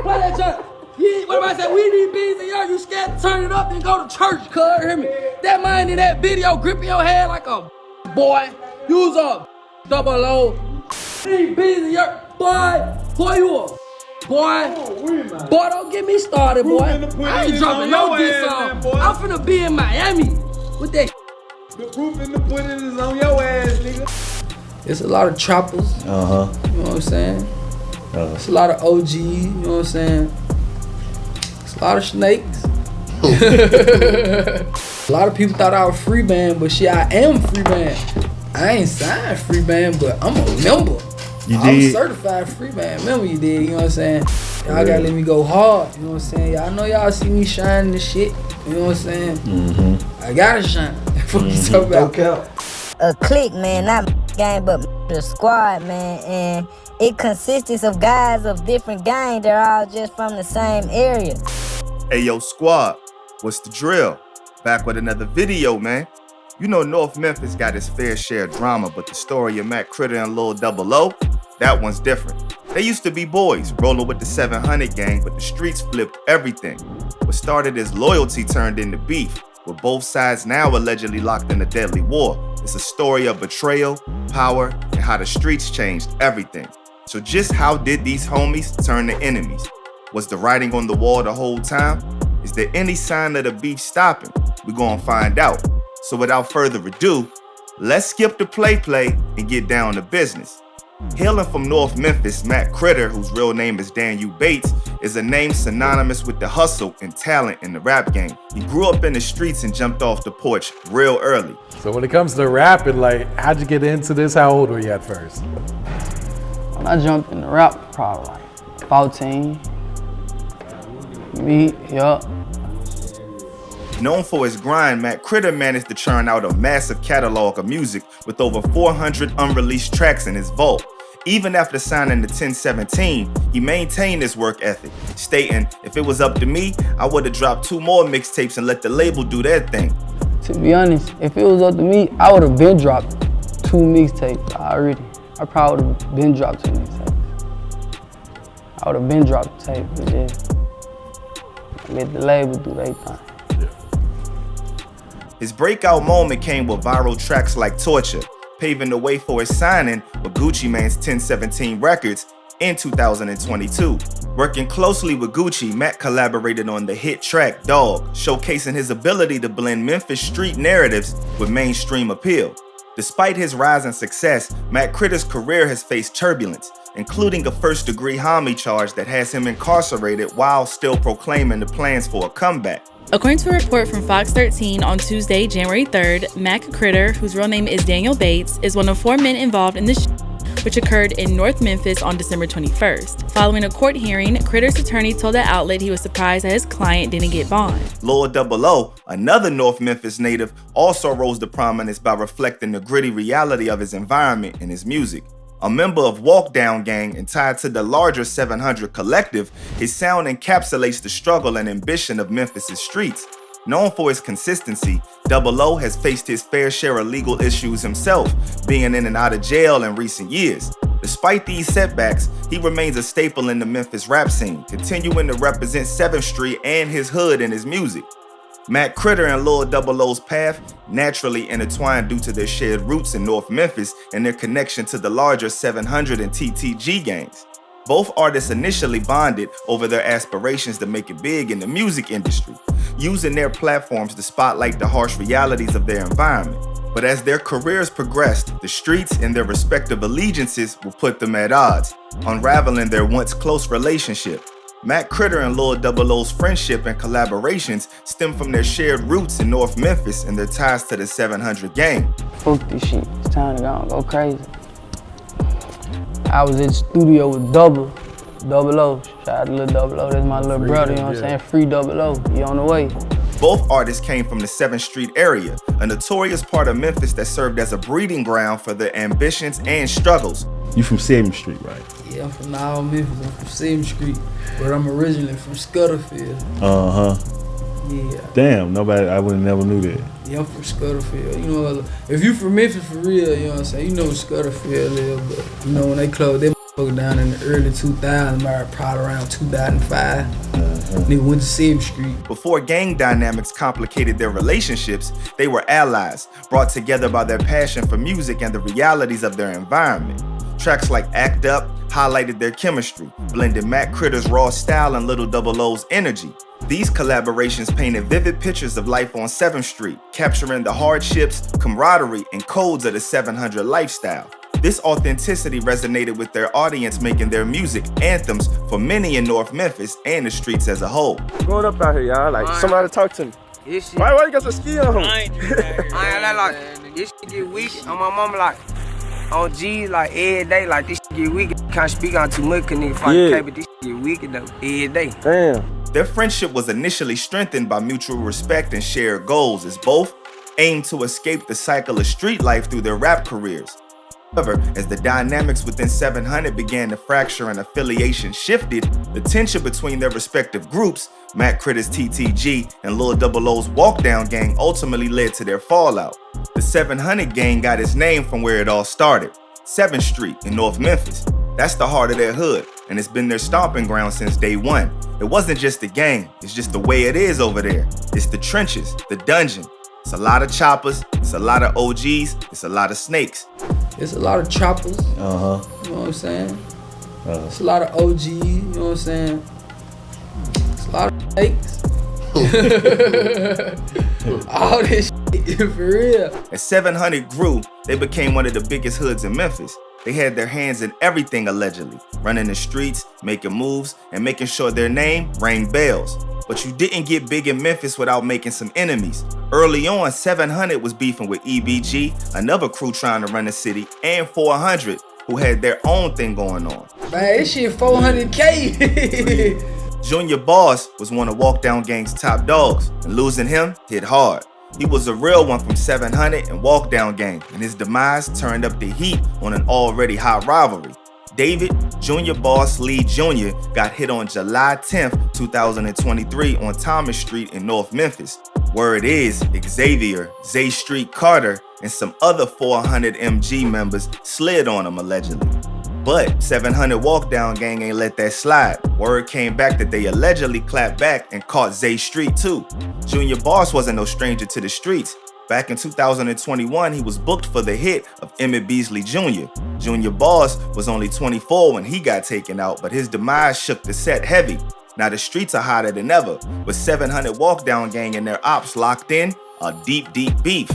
Play that church. What am I saying? We need beans in here. You scared to turn it up and go to church, cuz. Hear me? That man in that video gripping your head like a boy. Use a double O. Need beans in here. Boy, you up. Boy, don't get me started, boy. I ain't dropping no diss song. I'm finna be in Miami with that. The proof in the pudding is on your ass, nigga. It's a lot of choppers. You know what I'm saying? It's a lot of OG, you know what I'm saying? It's a lot of snakes. A lot of people thought I was free band, but shit, I am free band. I ain't signed free band, but I'm a member. I'm a certified free band member, you did, you know what I'm saying? Y'all gotta let me go hard, you know what I'm saying? Y'all know y'all see me shining this shit, you know what I'm saying? I gotta shine. What you talking about? A clique, man, not gang, but the squad, man, and it consists of guys of different gangs. They're all just from the same area. Hey, yo, squad, what's the drill? Back with another video, man. You know North Memphis got its fair share of drama, but the story of Matt Critter and Lil Double O, that one's different. They used to be boys, rolling with the 700 gang, but the streets flipped everything. What started as loyalty turned into beef, with both sides now allegedly locked in a deadly war. It's a story of betrayal, power, and how the streets changed everything. So just how did these homies turn to enemies? Was the writing on the wall the whole time? Is there any sign of the beef stopping? We're gonna find out. So without further ado, let's skip the play and get down to business. Hailing from North Memphis, Matt Critter, whose real name is Daniel Bates, is a name synonymous with the hustle and talent in the rap game. He grew up in the streets and jumped off the porch real early. So when it comes to rapping, like, how'd you get into this? How old were you at first? When I jumped in the rap, probably like 14. Yup. Known for his grind, Matt Critter managed to churn out a massive catalog of music with over 400 unreleased tracks in his vault. Even after signing to 1017, he maintained his work ethic, stating, "If it was up to me, I would have dropped 2 more mixtapes and let the label do their thing." To be honest, if it was up to me, I would have been dropped 2 mixtapes already. I probably would have been dropped 2 mixtapes. I would have been dropped the tape, but yeah, let the label do their thing. His breakout moment came with viral tracks like Torture, paving the way for his signing with Gucci Mane's 1017 Records in 2022. Working closely with Gucci, Matt collaborated on the hit track Dog, showcasing his ability to blend Memphis street narratives with mainstream appeal. Despite his rise in success, Matt Critter's career has faced turbulence, including a first-degree homicide charge that has him incarcerated while still proclaiming the plans for a comeback. According to a report from Fox 13 on Tuesday, January 3rd, Matt Critter, whose real name is Daniel Bates, is one of 4 men involved in this which occurred in North Memphis on December 21st. Following a court hearing, Critter's attorney told the outlet he was surprised that his client didn't get bond. Lil Double O, another North Memphis native, also rose to prominence by reflecting the gritty reality of his environment in his music. A member of Walk Down Gang and tied to the larger 700 collective, his sound encapsulates the struggle and ambition of Memphis' streets. Known for his consistency, Double O has faced his fair share of legal issues himself, being in and out of jail in recent years. Despite these setbacks, he remains a staple in the Memphis rap scene, continuing to represent 7th Street and his hood in his music. Matt Critter and Lil Double O's path naturally intertwined due to their shared roots in North Memphis and their connection to the larger 700 and TTG gangs. Both artists initially bonded over their aspirations to make it big in the music industry, using their platforms to spotlight the harsh realities of their environment. But as their careers progressed, the streets and their respective allegiances will put them at odds, unraveling their once close relationship. Matt Critter and Lil Double O's friendship and collaborations stem from their shared roots in North Memphis and their ties to the 700 gang. Fuck this shit, it's time to go crazy. I was in the studio with Double O. Shout out to Lil Double O, that's my little brother, you know what I'm saying? Free Double O, he on the way. Both artists came from the 7th Street area, a notorious part of Memphis that served as a breeding ground for their ambitions and struggles. You from 7th Street, right? Yeah, I'm from Now Memphis, I'm from 7th Street, but I'm originally from Scutterfield. Yeah. Damn, I would have never knew that. Yeah, I'm from Scutterfield. You know, if you from Memphis for real, you know what I'm saying? You know what Scutterfield is, but you know when they close that down in the early 2000s, probably around 2005. Nigga went to 7th Street. Before gang dynamics complicated their relationships, they were allies, brought together by their passion for music and the realities of their environment. Tracks like Act Up highlighted their chemistry, blended Mac Critter's raw style and Lil Double O's energy. These collaborations painted vivid pictures of life on 7th Street, capturing the hardships, camaraderie, and codes of the 700 lifestyle. This authenticity resonated with their audience, making their music anthems for many in North Memphis and the streets as a whole. Growing up out here, y'all, like, somebody talk to me. Why you got some ski on? I ain't like, this shit get weak on my mama, like, on G's, like, every day, like, this shit get weak. Can't speak on too much, cause nigga fight the cable, this shit get weak, though, every day. Damn. Their friendship was initially strengthened by mutual respect and shared goals, as both aimed to escape the cycle of street life through their rap careers. However, as the dynamics within 700 began to fracture and affiliation shifted, the tension between their respective groups, Mac Critter's TTG and Lil Double O's Walk Down Gang, ultimately led to their fallout. The 700 gang got its name from where it all started, 7th Street in North Memphis. That's the heart of their hood, and it's been their stomping ground since day one. It wasn't just the gang, it's just the way it is over there. It's the trenches, the dungeon. It's a lot of choppers, it's a lot of OGs, it's a lot of snakes. It's a lot of choppers. You know what I'm saying? It's a lot of OGs, you know what I'm saying? It's a lot of snakes. All this shit, for real. As 700 grew, they became one of the biggest hoods in Memphis. They had their hands in everything allegedly, running the streets, making moves, and making sure their name rang bells. But you didn't get big in Memphis without making some enemies. Early on, 700 was beefing with EBG, another crew trying to run the city, and 400, who had their own thing going on. Man, this shit 400K. Junior Boss was one of Walk Down Gang's top dogs, and losing him hit hard. He was a real one from 700 and Walk Down Gang, and his demise turned up the heat on an already hot rivalry. David Junior Boss Lee Jr. got hit on July 10th, 2023 on Thomas Street in North Memphis. Word is, Xavier, Zay Street Carter, and some other 400 MG members slid on him allegedly. But 700 Walk Down Gang ain't let that slide. Word came back that they allegedly clapped back and caught Zay Street too. Junior Boss wasn't no stranger to the streets. Back in 2021, he was booked for the hit of Emmett Beasley Jr. Junior Boss was only 24 when he got taken out, but his demise shook the set heavy. Now the streets are hotter than ever, with 700 Walk Down Gang and their ops locked in, a deep, deep beef.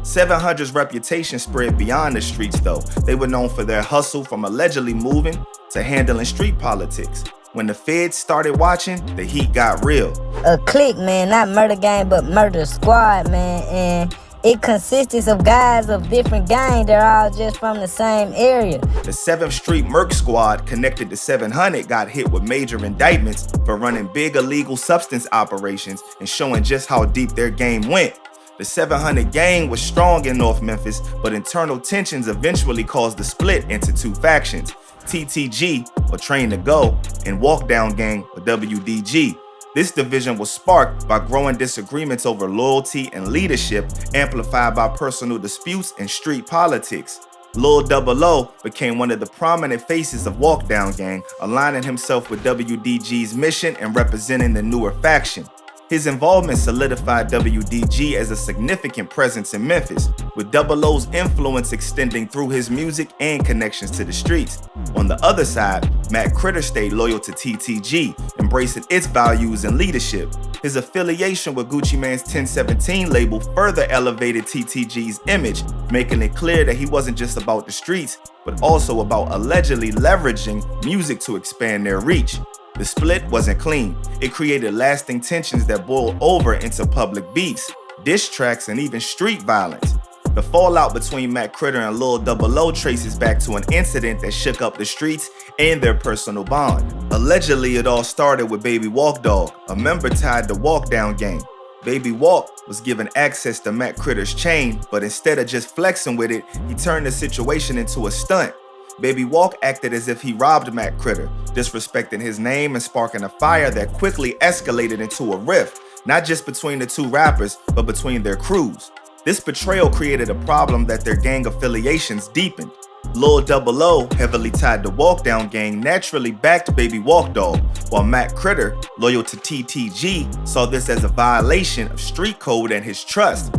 700's reputation spread beyond the streets though. They were known for their hustle from allegedly moving to handling street politics. When the feds started watching, the heat got real. A clique, man, not murder gang, but murder squad, man, and it consists of guys of different gangs. They're all just from the same area. The 7th Street Merc Squad connected to 700 got hit with major indictments for running big illegal substance operations and showing just how deep their game went. The 700 gang was strong in North Memphis, but internal tensions eventually caused the split into two factions, TTG, or Train to Go, and Walk Down Gang, or WDG. This division was sparked by growing disagreements over loyalty and leadership, amplified by personal disputes and street politics. Lil Double O became one of the prominent faces of Walk Down Gang, aligning himself with WDG's mission and representing the newer faction. His involvement solidified WDG as a significant presence in Memphis, with Double O's influence extending through his music and connections to the streets. On the other side, Mac Critter stayed loyal to TTG, embracing its values and leadership. His affiliation with Gucci Mane's 1017 label further elevated TTG's image, making it clear that he wasn't just about the streets, but also about allegedly leveraging music to expand their reach. The split wasn't clean. It created lasting tensions that boiled over into public beefs, diss tracks, and even street violence. The fallout between Mac Critter and Lil Double O traces back to an incident that shook up the streets and their personal bond. Allegedly, it all started with Baby Walk Dog, a member tied to Walk Down Gang. Baby Walk was given access to Mac Critter's chain, but instead of just flexing with it, he turned the situation into a stunt. Baby Walk acted as if he robbed Mac Critter, disrespecting his name and sparking a fire that quickly escalated into a rift, not just between the two rappers, but between their crews. This betrayal created a problem that their gang affiliations deepened. Lil Double O, heavily tied to Walk Down Gang, naturally backed Baby Walk Dog, while Matt Critter, loyal to TTG, saw this as a violation of street code and his trust.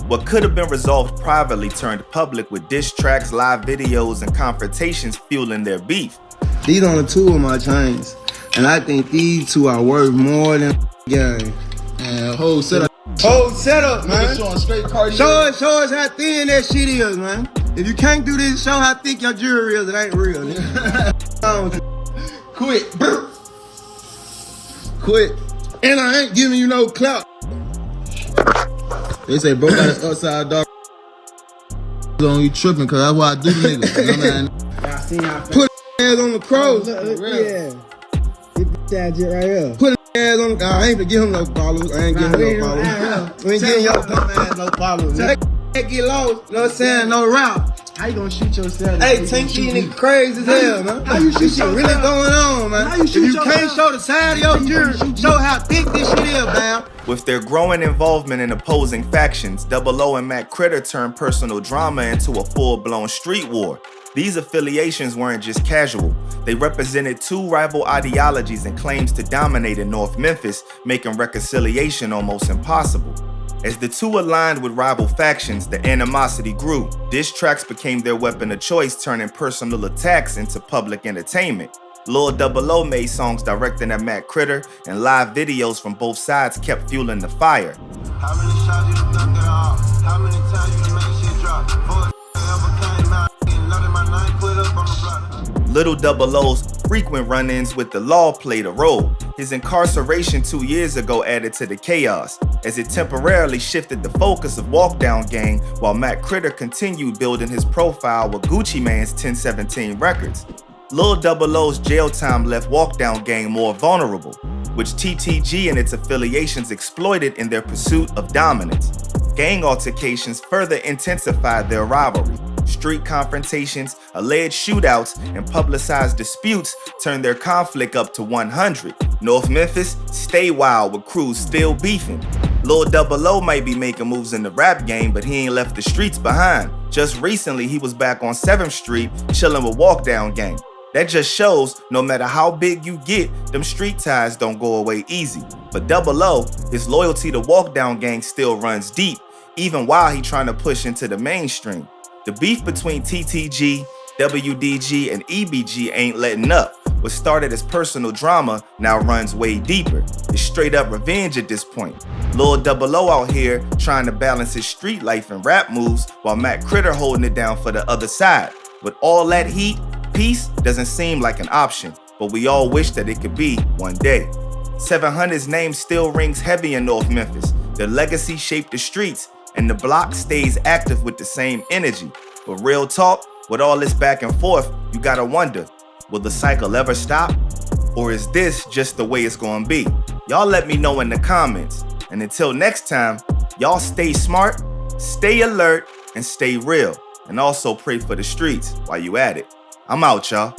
What could have been resolved privately turned public with diss tracks, live videos, and confrontations fueling their beef. These are the two of my chains, and I think these two are worth more than gang. Man, whole setup. Whole setup, man. Showing straight Cardi. Show us how thin that shit is, man. If you can't do this, show how thick your jewelry is. It ain't real, nigga. Quit. Quit. And I ain't giving you no clout. They say bro got his upside dog on you tripping, cause that's what I do, nigga. Put ass on the cross. Yeah. That shit right here. Put ass on the I ain't gonna give him no followers. I ain't giving him no followers. We ain't giving your dumb ass no followers. So that get lost, you know what I'm saying? No route. How you gonna shoot yourself? Hey, Tink, these niggas crazy as hell, man. How you shoot this shit yourself? really going on, man. How you shoot if you yourself? can't show the side of your jewelry, show how thick this shit is, man. With their growing involvement in opposing factions, Double O and Matt Critter turned personal drama into a full-blown street war. These affiliations weren't just casual. They represented two rival ideologies and claims to dominate in North Memphis, making reconciliation almost impossible. As the two aligned with rival factions, the animosity grew. Diss tracks became their weapon of choice, turning personal attacks into public entertainment. Lil Double O made songs directing at Matt Critter, and live videos from both sides kept fueling the fire. How many shots you done done that all? How many times you done make shit drop? Boy, ever came out and loaded my name, put up on the block. Little Double O's frequent run-ins with the law played a role. His incarceration 2 years ago added to the chaos, as it temporarily shifted the focus of Walk Down Gang, while Matt Critter continued building his profile with Gucci Mane's 1017 Records. Lil Double O's jail time left Walk Down Gang more vulnerable, which TTG and its affiliations exploited in their pursuit of dominance. Gang altercations further intensified their rivalry. Street confrontations, alleged shootouts, and publicized disputes turned their conflict up to 100. North Memphis, stay wild with crews still beefing. Lil Double O might be making moves in the rap game, but he ain't left the streets behind. Just recently, he was back on 7th Street, chilling with Walk Down Gang. That just shows no matter how big you get, them street ties don't go away easy. For Double O, his loyalty to Walk Down Gang still runs deep, even while he trying to push into the mainstream. The beef between TTG, WDG, and EBG ain't letting up. What started as personal drama now runs way deeper. It's straight up revenge at this point. Lil Double O out here trying to balance his street life and rap moves, while Matt Critter holding it down for the other side. With all that heat, peace doesn't seem like an option, but we all wish that it could be one day. 700's name still rings heavy in North Memphis. Their legacy shaped the streets, and the block stays active with the same energy. But real talk, with all this back and forth, you gotta wonder, will the cycle ever stop? Or is this just the way it's gonna be? Y'all let me know in the comments. And until next time, y'all stay smart, stay alert, and stay real. And also pray for the streets while you at it. I'm out, y'all.